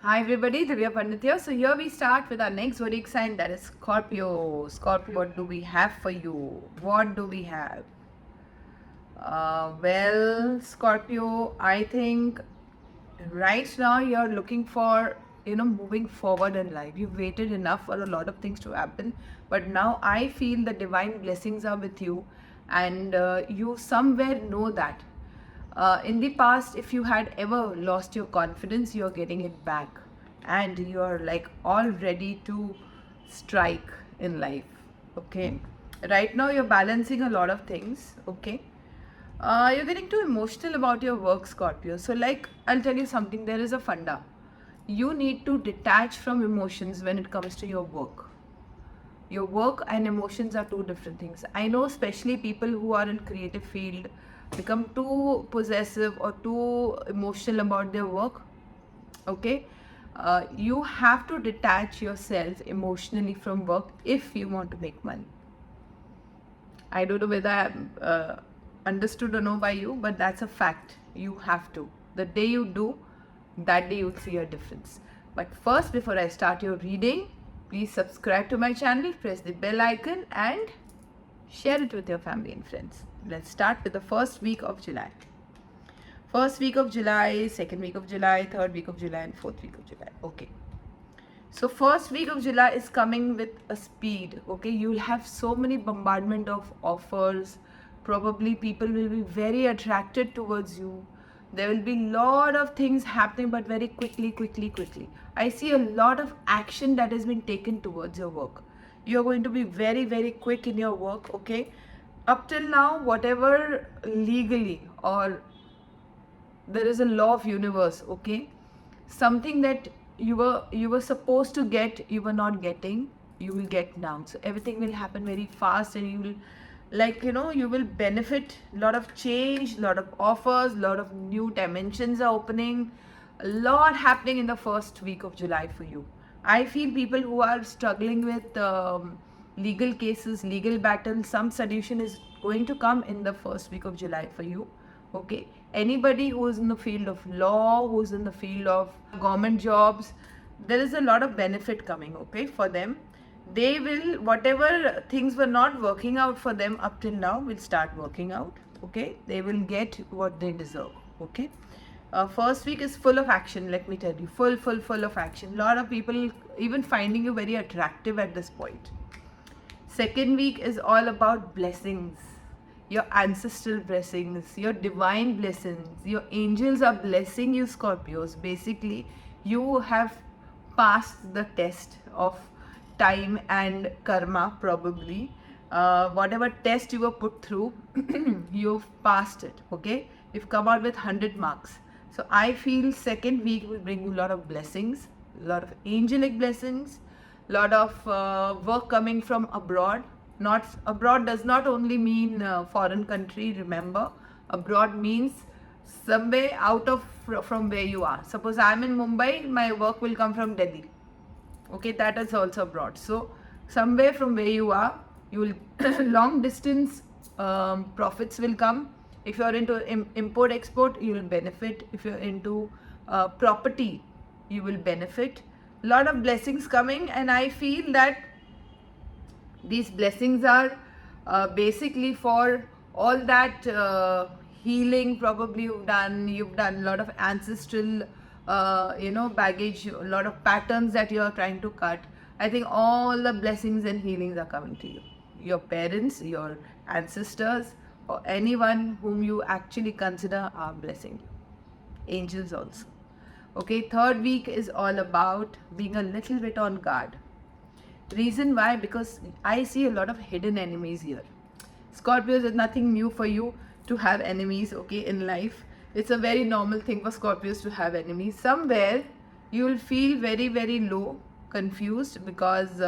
Hi everybody, Divya Pandit here. So here we start with our next zodiac sign, that is Scorpio. Scorpio, what do we have for you? What do we have? Well, Scorpio, I think right now you're looking for, moving forward in life. You've waited enough for a lot of things to happen, but now I feel the divine blessings are with you, and you somewhere know that. In the past, if you had ever lost your confidence, you're getting it back, and you're like all ready to strike in life. Okay, right now you're balancing a lot of things. Okay, you're getting too emotional about your work, Scorpio. So, like, I'll tell you something, there is a funda. You need to detach from emotions when it comes to your work. Your work and emotions are two different things. I know, especially people who are in creative field become too possessive or too emotional about their work. Okay, you have to detach yourself emotionally from work if you want to make money. I don't know whether I'm understood or no by you, but that's a fact. You have to. The day you do, that day you'll see a difference. But first, before I start your reading, please subscribe to my channel, press the bell icon, and share it with your family and friends. Let's start with the first week of July. First week of July, second week of July, third week of July, and fourth week of July. Okay. So first week of July is coming with a speed. Okay, you'll have so many bombardment of offers. Probably people will be very attracted towards you. There will be lot of things happening, but very quickly. I see a lot of action that has been taken towards your work. You're going to be very quick in your work. Okay, up till now, whatever legally or there is a law of universe. Okay, something that you were supposed to get, you were not getting, you will get now. So everything will happen very fast, and you will, like, you will benefit. Lot of change, lot of offers, lot of new dimensions are opening, a lot happening in the first week of July for you. I feel people who are struggling with legal cases, legal battles, some solution is going to come in the first week of July for you. Okay, anybody who is in the field of law, who's in the field of government jobs, there is a lot of benefit coming. Okay, for them, they will, whatever things were not working out for them up till now, will start working out. Okay, they will get what they deserve. Okay, first week is full of action, let me tell you, full of action. A lot of people even finding you very attractive at this point. Second week is all about blessings, your ancestral blessings, your divine blessings. Your angels are blessing you, Scorpios. Basically, you have passed the test of time and karma, probably. Whatever test you were put through, you've passed it. Okay, you've come out with 100 marks. So I feel second week will bring you a lot of blessings, a lot of angelic blessings, lot of work coming from abroad. Not abroad does not only mean foreign country. Remember, abroad means somewhere out of from where you are. Suppose I'm in Mumbai, my work will come from Delhi. Okay, that is also abroad. So somewhere from where you are, you will long distance profits will come. If you are into import export, you will benefit. If you're into property, you will benefit. Lot of blessings coming, and I feel that these blessings are basically for all that healing probably you've done a lot of ancestral baggage, a lot of patterns that you're trying to cut. I think all the blessings and healings are coming to you, your parents, your ancestors, or anyone whom you actually consider are blessing you, angels also. Okay, third week is all about being a little bit on guard. Reason why? Because I see a lot of hidden enemies here. Scorpios, is nothing new for you to have enemies, okay, in life. It's a very normal thing for Scorpios to have enemies. Somewhere you will feel very low, confused, because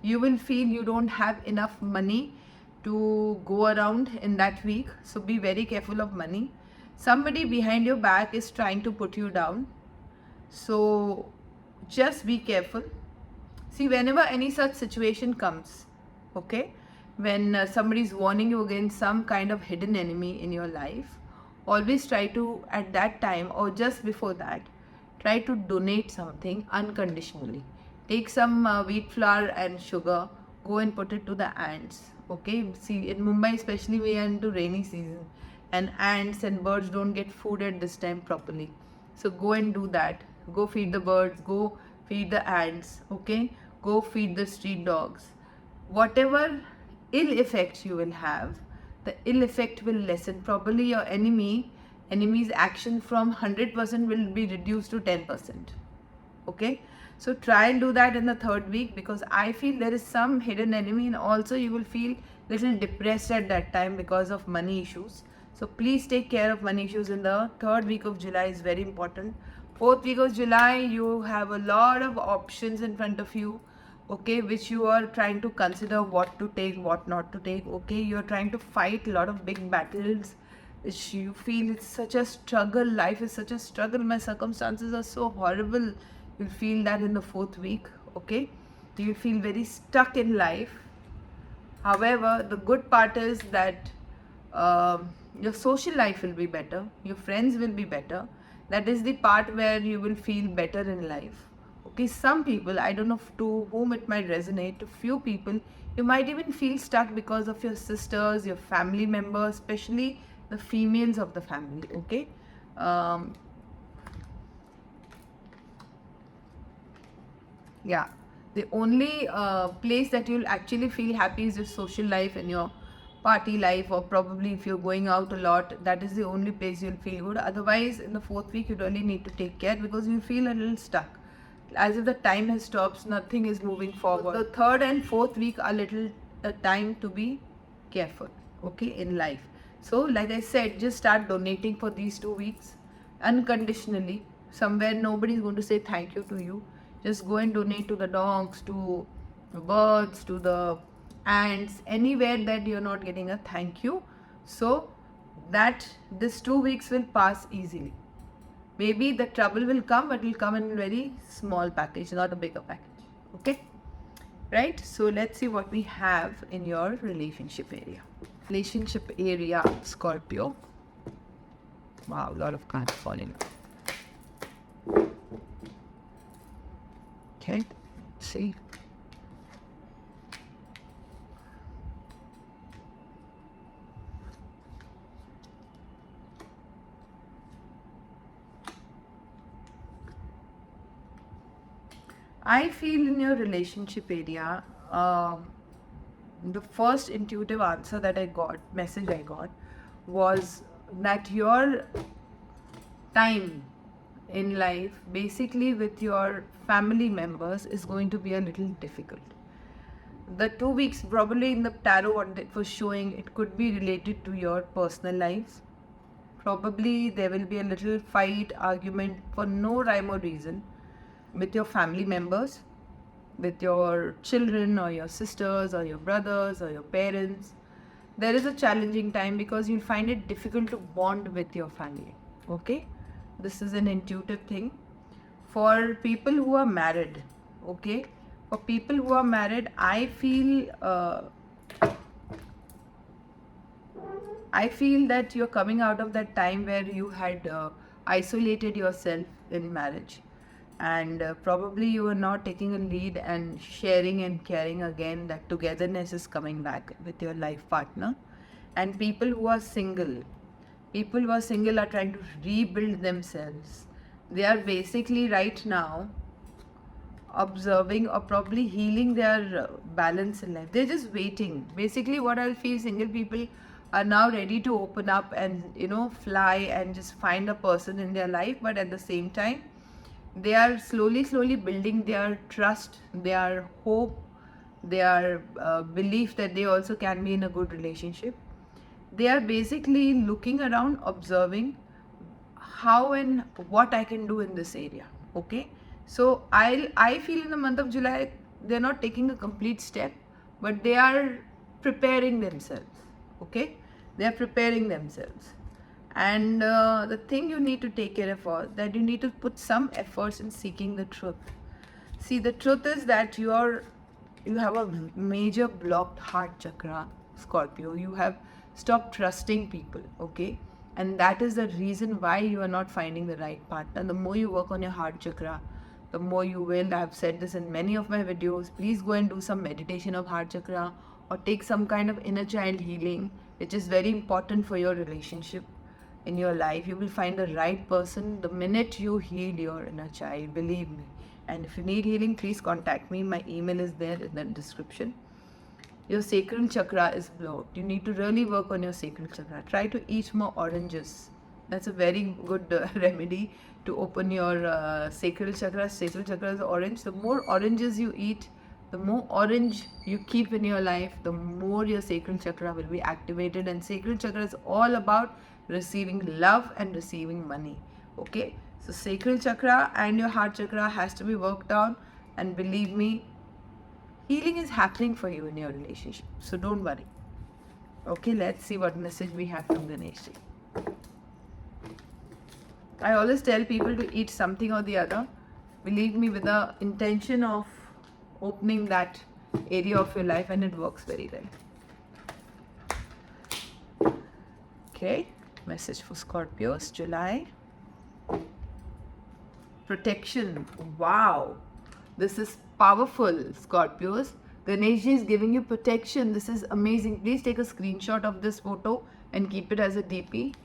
you will feel you don't have enough money to go around in that week. So be very careful of money. Somebody behind your back is trying to put you down. So just be careful. See, whenever any such situation comes, okay, when somebody is warning you against some kind of hidden enemy in your life, always try to, at that time or just before that, try to donate something unconditionally. Take some wheat flour and sugar, go and put it to the ants. Okay, see, in Mumbai especially, we are into rainy season, and ants and birds don't get food at this time properly. So go and do that. Go feed the birds, go feed the ants. Okay, go feed the street dogs. Whatever ill effects you will have, the ill effect will lessen. Probably your enemy's action from 100% will be reduced to 10%. Okay, so try and do that in the third week, because I feel there is some hidden enemy, and also you will feel little depressed at that time because of money issues. So please take care of money issues in the third week of July, is very important. Fourth week of July, you have a lot of options in front of you, okay, which you are trying to consider what to take, what not to take. Okay, you are trying to fight a lot of big battles which you feel it's such a struggle, life is such a struggle, my circumstances are so horrible. You'll feel that in the fourth week. Okay, you'll feel very stuck in life. However, the good part is that your social life will be better, your friends will be better. That is the part where you will feel better in life. Okay, some people, I don't know to whom it might resonate, to few people, you might even feel stuck because of your sisters, your family members, especially the females of the family. Okay, yeah, the only place that you'll actually feel happy is your social life and your party life, or probably if you're going out a lot, that is the only place you'll feel good. Otherwise, in the fourth week, you really need to take care, because you feel a little stuck, as if the time has stopped, nothing is moving forward. The third and fourth week are little time to be careful, okay, in life. So like I said, just start donating for these 2 weeks unconditionally. Somewhere nobody is going to say thank you to you. Just go and donate to the dogs, to the birds, to the ants, anywhere that you're not getting a thank you, so that this 2 weeks will pass easily. Maybe the trouble will come, but it will come in a very small package, not a bigger package. Okay, right? So let's see what we have in your relationship area. Relationship area, Scorpio. Wow, a lot of cards falling. Okay, see. I feel in your relationship area, the first intuitive answer that I got, message I got, was that your time in life, basically with your family members, is going to be a little difficult. The 2 weeks, probably in the tarot, what it was showing, it could be related to your personal lives. Probably there will be a little fight, argument for no rhyme or reason with your family members, with your children or your sisters or your brothers or your parents. There is a challenging time because you'll find it difficult to bond with your family. Okay, this is an intuitive thing. For people who are married, okay, for people who are married, I feel that you're coming out of that time where you had isolated yourself in marriage, and probably you are not taking a lead and sharing and caring again. That togetherness is coming back with your life partner. And people who are single are trying to rebuild themselves. They are basically right now observing or probably healing their balance in life. They're just waiting. Basically what I feel, single people are now ready to open up and fly and just find a person in their life, but at the same time they are slowly building their trust, their hope, their belief that they also can be in a good relationship. They are basically looking around, observing how and what I can do in this area. Okay, so I feel in the month of July they're not taking a complete step, but they are preparing themselves. Okay, they are preparing themselves. And the thing you need to take care of, that you need to put some efforts in seeking the truth. See, the truth is that you have a major blocked heart chakra, Scorpio. You have stopped trusting people. Okay, And that is the reason why you are not finding the right partner. The more you work on your heart chakra, the more you will. I've said this in many of my videos. Please go and do some meditation of heart chakra, or take some kind of inner child healing, which is very important for your relationship in your life. You will find the right person the minute you heal your inner child, believe me. And if you need healing, please contact me. My email is there in the description. Your sacral chakra is blocked. You need to really work on your sacral chakra. Try to eat more oranges. That's a very good remedy to open your sacral chakra. Sacral chakra is orange. The more oranges you eat, the more orange you keep in your life, the more your sacral chakra will be activated. And sacral chakra is all about receiving love and receiving money. Okay, so sacral chakra and your heart chakra has to be worked on, and believe me, healing is happening for you in your relationship, so don't worry. Okay, let's see what message we have from Ganesh ji. I always tell people to eat something or the other, believe me, with the intention of opening that area of your life, and it works very well. Okay, message for Scorpios, July. Protection. Wow, this is powerful, Scorpios. Ganesh ji is giving you protection. This is amazing. Please take a screenshot of this photo and keep it as a DP.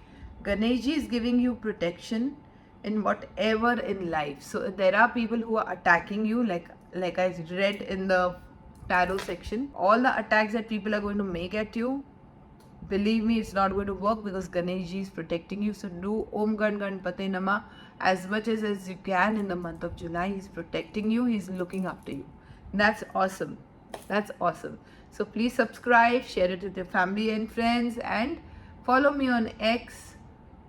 Ganesh ji is giving you protection in whatever in life. So there are people who are attacking you, like I read in the tarot section. All the attacks that people are going to make at you, believe me, it's not going to work, because Ganesh ji is protecting you. So do Om Gan Ganpate Nama as much as you can in the month of July. He's protecting you. He's looking after you. That's awesome. That's awesome. So please subscribe, share it with your family and friends, and follow me on X,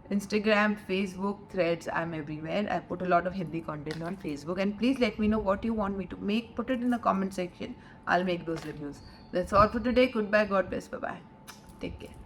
Instagram, Facebook, Threads. I'm everywhere. I put a lot of Hindi content on Facebook, and please let me know what you want me to make. Put it in the comment section. I'll make those reviews. That's all for today. Goodbye. God bless. Bye-bye. Take care.